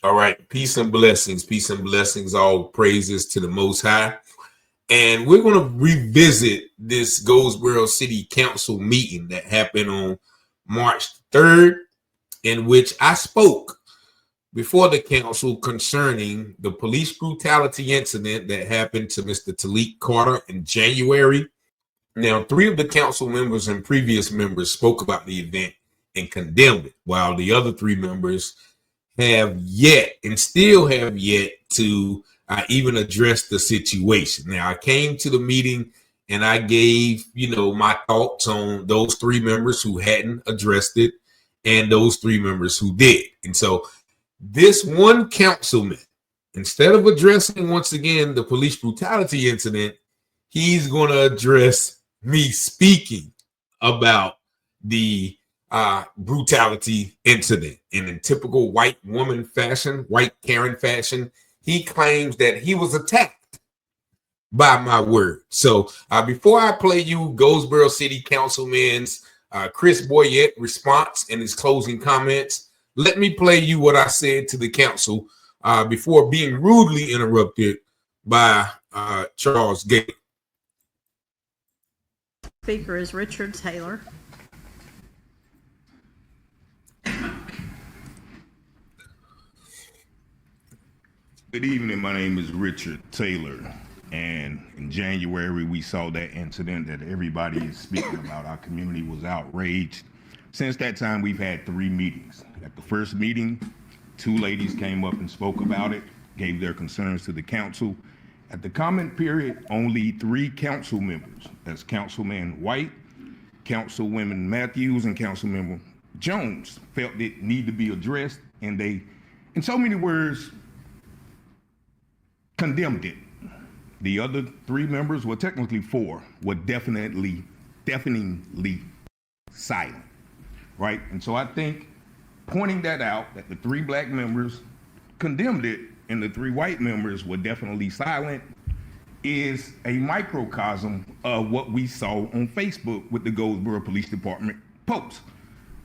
All right. Peace and blessings. Peace and blessings. All praises to the Most High. And we're going to revisit this Goldsboro City Council meeting that happened on March 3rd, in which I spoke before the council concerning the police brutality incident that happened to Mr. Talik Carter in January. Now, 3 of the council members and previous members spoke about the event and condemned it, while the other 3 members have yet and still have yet to even address the situation. Now, I came to the meeting and I gave, my thoughts on those 3 members who hadn't addressed it and those 3 members who did. And so this one councilman, instead of addressing once again the police brutality incident, he's going to address me speaking about the brutality incident. And in typical white woman fashion, white Karen fashion, he claims that he was attacked by my word. So before I play you Goldsboro City Councilman's Chris Boyette response and his closing comments, let me play you what I said to the council before being rudely interrupted by Charles Gate. Speaker is Richard Taylor. Good evening. My name is Richard Taylor, and in January we saw that incident that everybody is speaking about. Our community was outraged. Since that time, we've had 3 meetings. At the first meeting, 2 ladies came up and spoke about it, gave their concerns to the council. At the comment period, only 3 council members, that's Councilman White, Councilwoman Matthews, and Councilmember Jones, felt it needed to be addressed, and they, in so many words, condemned it. The other 3 members, well, technically 4, were deafeningly silent, right? And so I think pointing that out, that the 3 black members condemned it and the 3 white members were definitely silent, is a microcosm of what we saw on Facebook with the Goldsboro Police Department posts.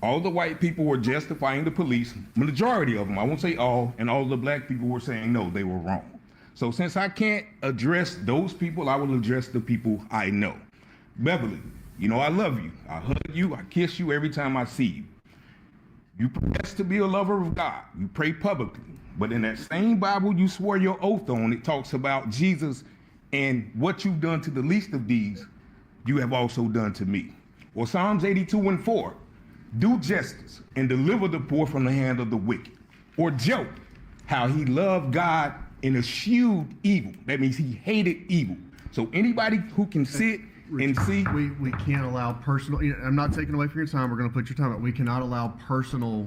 All the white people were justifying the police, majority of them, I won't say all, and all the black people were saying no, they were wrong. So since I can't address those people, I will address the people I know. Beverly, I love you. I hug you, I kiss you every time I see you. You profess to be a lover of God. You pray publicly. But in that same Bible you swore your oath on, it talks about Jesus and what you've done to the least of these, you have also done to me. Or Psalms 82:4, do justice and deliver the poor from the hand of the wicked. Or Job, how he loved God and eschewed evil. That means he hated evil. So anybody who can sit and see. We can't allow personal, I'm not taking away from your time, we're going to put your time up. We cannot allow personal,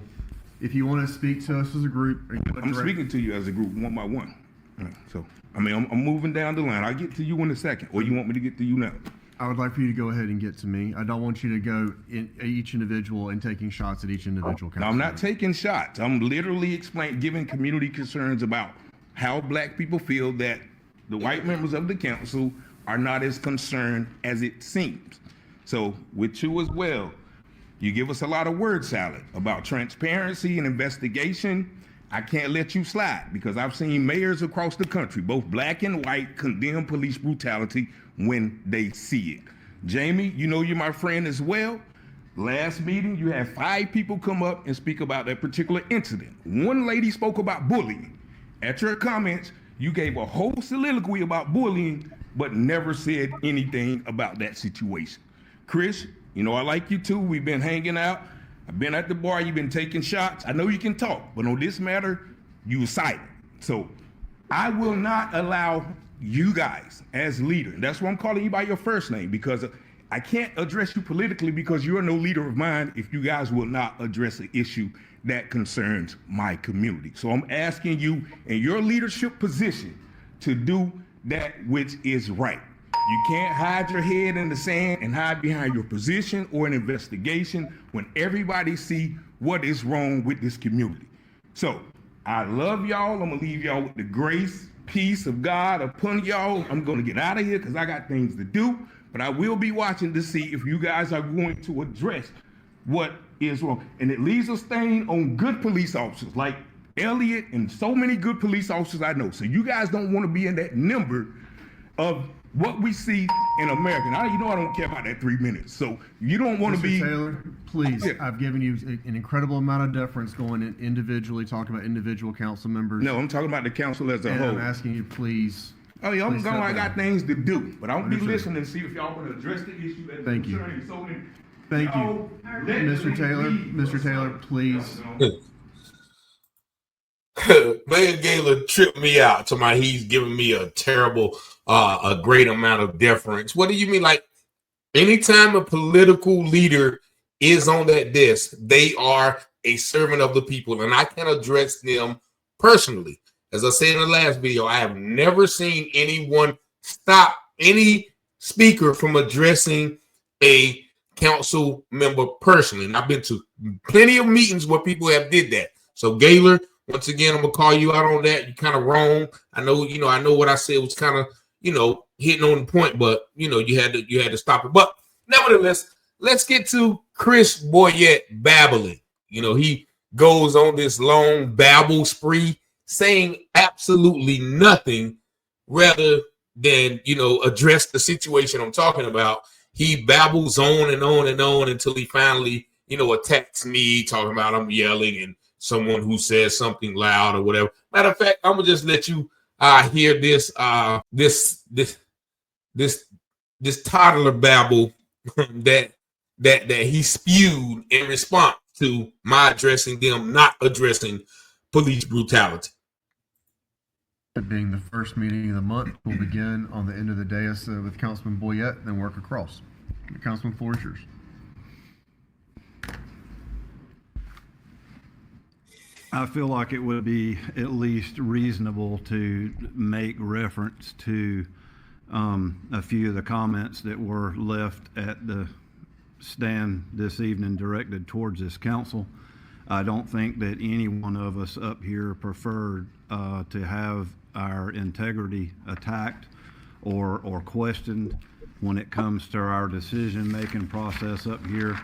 if you want to speak to us as a group. I'm speaking to you as a group, one by one. So, I'm moving down the line. I'll get to you in a second, or you want me to get to you now? I would like for you to go ahead and get to me. I don't want you to go in each individual and taking shots at each individual. No, I'm not taking shots. I'm literally giving community concerns about how black people feel that the white members of the council are not as concerned as it seems. So with you as well, you give us a lot of word salad about transparency and investigation. I can't let you slide because I've seen mayors across the country, both black and white, condemn police brutality when they see it. Jamie, you're my friend as well. Last meeting, you had 5 people come up and speak about that particular incident. One lady spoke about bullying. At your comments, you gave a whole soliloquy about bullying, but never said anything about that situation. Chris, I like you too. We've been hanging out. I've been at the bar. You've been taking shots. I know you can talk, but on this matter, you were silent. So I will not allow you guys as leader. And that's why I'm calling you by your first name, because I can't address you politically because you're no leader of mine if you guys will not address an issue that concerns my community. So I'm asking you in your leadership position to do that which is right. You can't hide your head in the sand and hide behind your position or an investigation when everybody see what is wrong with this community. So I love y'all. I'm gonna leave y'all with the grace, peace of God upon y'all. I'm gonna get out of here because I got things to do, but I will be watching to see if you guys are going to address what is wrong. And it leaves a stain on good police officers like Elliott, and so many good police officers I know. So you guys don't want to be in that number of what we see in America. Now, you know I don't care about that 3 minutes. So you don't want to be. Taylor, please, Yeah. I've given you an incredible amount of deference going in individually, talking about individual council members. No, I'm talking about the council as a And whole. I'm asking you, please. Oh yeah, I'm please going. step I got down. things to do, but I'm gonna be Understood. listening to see if y'all want to address the issue that's Thank you. concerning so many. Thank you. Y'all let Mr. me Taylor, lead. Mr. Taylor, please. Mayor Gaylor tripped me out to my he's giving me a terrible, a great amount of deference. What do you mean? Like, anytime a political leader is on that desk, they are a servant of the people, and I can address them personally. As I said in the last video, I have never seen anyone stop any speaker from addressing a council member personally. And I've been to plenty of meetings where people have did that. So Gaylor, once again, I'm gonna call you out on that. You're kind of wrong. I know, I know what I said was kind of, hitting on the point, but you had to stop it. But nevertheless, let's get to Chris Boyette babbling. He goes on this long babble spree, saying absolutely nothing rather than, address the situation I'm talking about. He babbles on and on and on until he finally, attacks me, talking about I'm yelling and someone who says something loud or whatever. Matter of fact, I'm gonna just let you hear this this toddler babble that he spewed in response to my addressing them not addressing police brutality. Being the first meeting of the month, we'll begin on the end of the dais with Councilman Boyette, then work across. Councilman, floor is yours. I feel like it would be at least reasonable to make reference to a few of the comments that were left at the stand this evening directed towards this council. I don't think that any one of us up here preferred to have our integrity attacked or questioned when it comes to our decision-making process up here.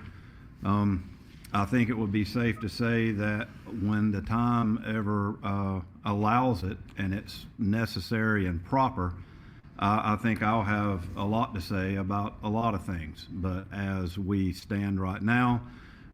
I think it would be safe to say that when the time ever allows it and it's necessary and proper, I think I'll have a lot to say about a lot of things. But as we stand right now,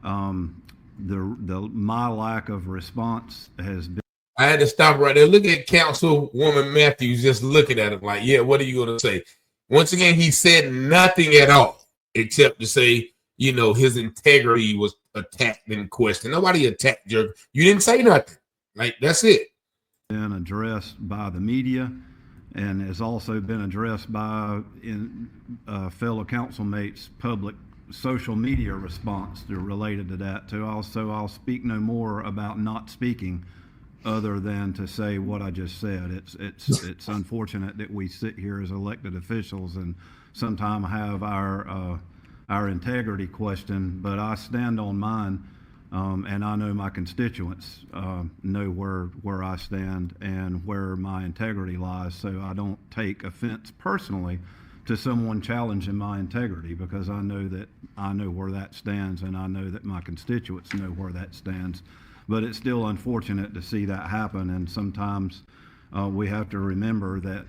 my lack of response has been. I had to stop right there. Look at Councilwoman Matthews just looking at him like, yeah, what are you going to say? Once again, he said nothing at all except to say, his integrity was attacked and questioned. Nobody attacked you. You didn't say nothing. Like, that's it. Been addressed by the media and has also been addressed by fellow council mates' public social media response related to that too. Also, I'll speak no more about not speaking other than to say what I just said. It's unfortunate that we sit here as elected officials and sometimes have our integrity questioned, but I stand on mine, and I know my constituents know where I stand and where my integrity lies, so I don't take offense personally to someone challenging my integrity, because I know where that stands, and I know that my constituents know where that stands. But it's still unfortunate to see that happen, and sometimes we have to remember that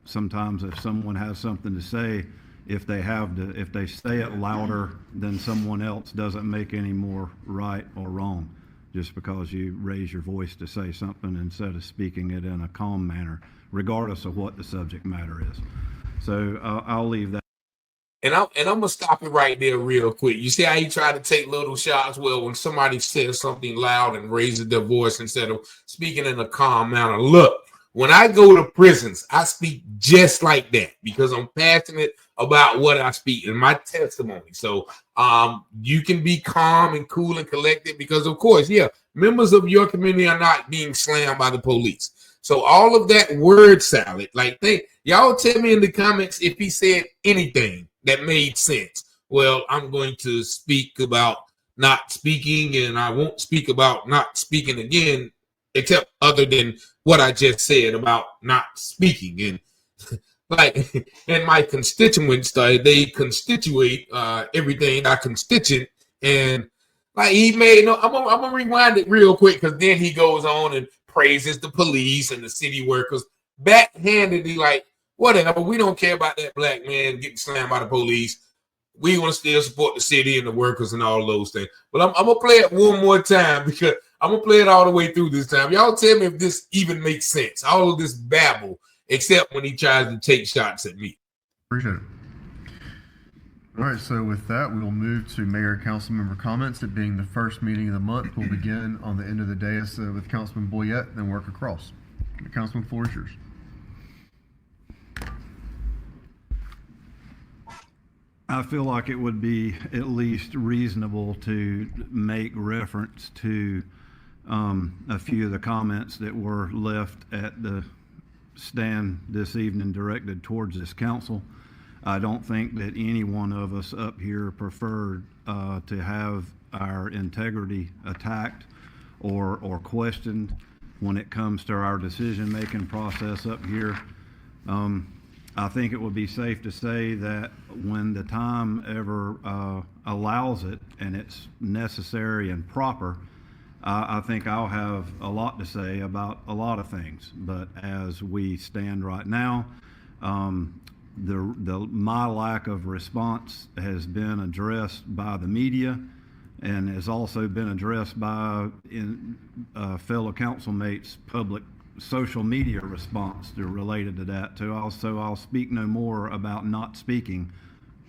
sometimes if someone has something to say, if they say it louder than someone else, doesn't make any more right or wrong, just because you raise your voice to say something instead of speaking it in a calm manner, regardless of what the subject matter is. So I'll leave that. And I'm gonna stop it right there real quick. You see how he tried to take little shots? Well, when somebody says something loud and raises their voice instead of speaking in a calm manner. Look, when I go to prisons, I speak just like that because I'm passionate about what I speak in my testimony. So you can be calm and cool and collected because, of course, yeah, members of your community are not being slammed by the police. So all of that word salad, like y'all tell me in the comments if he said anything that made sense. Well, I'm going to speak about not speaking, and I won't speak about not speaking again, except other than what I just said about not speaking. And like, and my constituents, they constitute everything I constitute, and Like he made no. I'm gonna rewind it real quick because then he goes on and praises the police and the city workers backhandedly, like whatever. We don't care about that black man getting slammed by the police. We want to still support the city and the workers and all those things. But I'm gonna play it one more time because I'm gonna play it all the way through this time. Y'all tell me if this even makes sense. All of this babble, except when he tries to take shots at me. Appreciate it. All right, so with that, we will move to mayor and council member comments. It being the first meeting of the month, we'll begin on the end of the dais with Councilman Boyette, then work across. Councilman, floor is yours. I feel like it would be at least reasonable to make reference to a few of the comments that were left at the stand this evening directed towards this council. I don't think that any one of us up here preferred to have our integrity attacked or questioned when it comes to our decision-making process up here. I think it would be safe to say that when the time ever allows it and it's necessary and proper, I think I'll have a lot to say about a lot of things. But as we stand right now, my lack of response has been addressed by the media and has also been addressed by fellow council mates' public social media response related to that too. Also, I'll speak no more about not speaking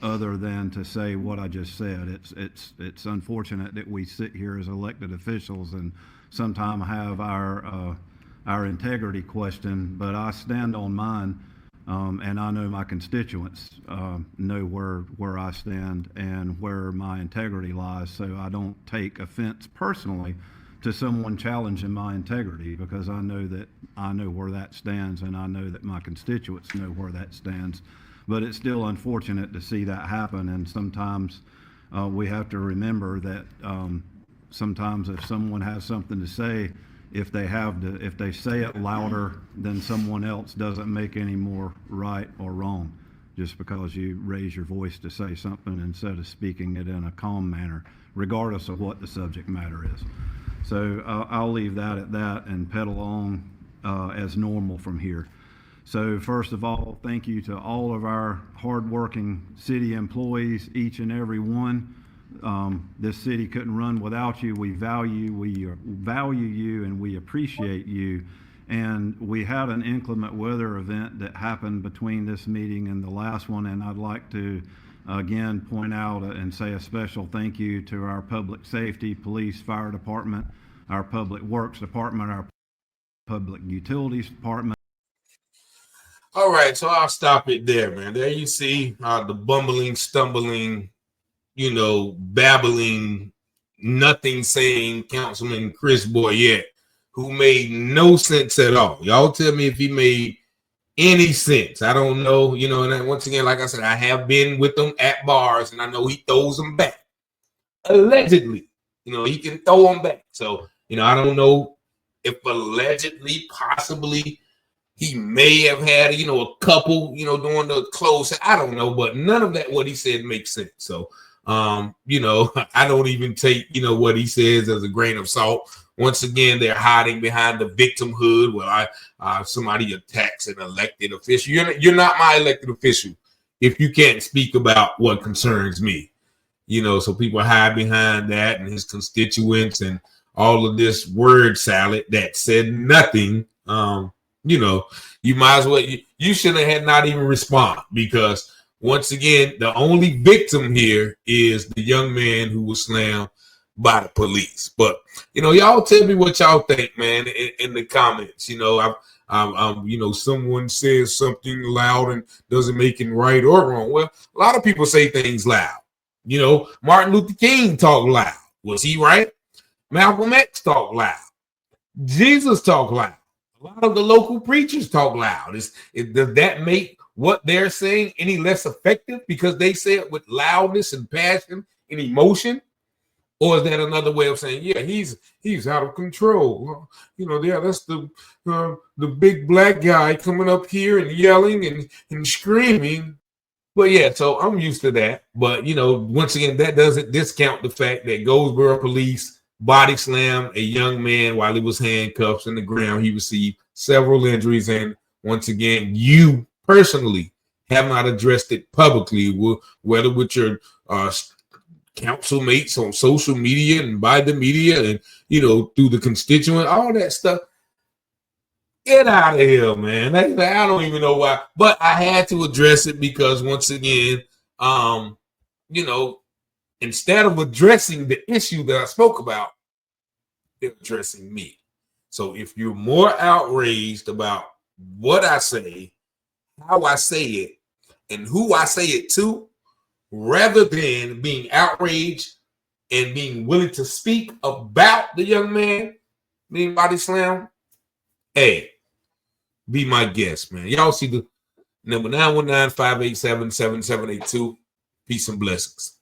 other than to say what I just said. It's unfortunate that we sit here as elected officials and sometimes have our integrity questioned, but I stand on mine, and I know my constituents know where I stand and where my integrity lies, so I don't take offense personally to someone challenging my integrity, because I know where that stands, and I know that my constituents know where that stands. But it's still unfortunate to see that happen, and sometimes we have to remember that sometimes if someone has something to say, if they say it louder than someone else, doesn't make any more right or wrong, just because you raise your voice to say something instead of speaking it in a calm manner, regardless of what the subject matter is. So I'll leave that at that and pedal on as normal from here. So first of all, thank you to all of our hardworking city employees, each and every one. This city couldn't run without you. We value you and we appreciate you. And we had an inclement weather event that happened between this meeting and the last one, and I'd like to again point out and say a special thank you to our public safety, police, fire department, our public works department, our public utilities department. All right, so I'll stop it there, man. There you see the bumbling, stumbling, babbling, nothing saying Councilman Chris Boyette, who made no sense at all. Y'all tell me if he made any sense. I don't know, and once again, like I said, I have been with them at bars, and I know he throws them back. Allegedly, he can throw them back. So, I don't know if allegedly, possibly, he may have had, a couple, during the close. I don't know, but none of that, what he said, makes sense. So, I don't even take, what he says as a grain of salt. Once again, they're hiding behind the victimhood. Well, somebody attacks an elected official. You're not my elected official if you can't speak about what concerns me. So people hide behind that and his constituents and all of this word salad that said nothing. You might as well, you should have had not even respond, because once again, the only victim here is the young man who was slammed by the police. But, y'all tell me what y'all think, man, in the comments. Someone says something loud and doesn't make it right or wrong. Well, a lot of people say things loud. Martin Luther King talked loud. Was he right? Malcolm X talked loud. Jesus talked loud. A lot of the local preachers talk loud. Does that make what they're saying any less effective because they say it with loudness and passion and emotion? Or is that another way of saying, yeah, he's out of control? Yeah, that's the big black guy coming up here and yelling and screaming. But yeah, so I'm used to that. But you know, once again, that doesn't discount the fact that Goldsboro police body slammed a young man while he was handcuffed in the ground. He received several injuries, and once again, you personally have not addressed it publicly, whether with your council mates on social media and by the media, and you know, through the constituent, all that stuff. Get out of here, man. I don't even know why, but I had to address it because once again, you know, instead of addressing the issue that I spoke about, they're addressing me. So if you're more outraged about what I say, how I say it, and who I say it to, rather than being outraged and being willing to speak about the young man being body slammed, hey, be my guest, man. Y'all see the number 919-587-7782. Peace and blessings.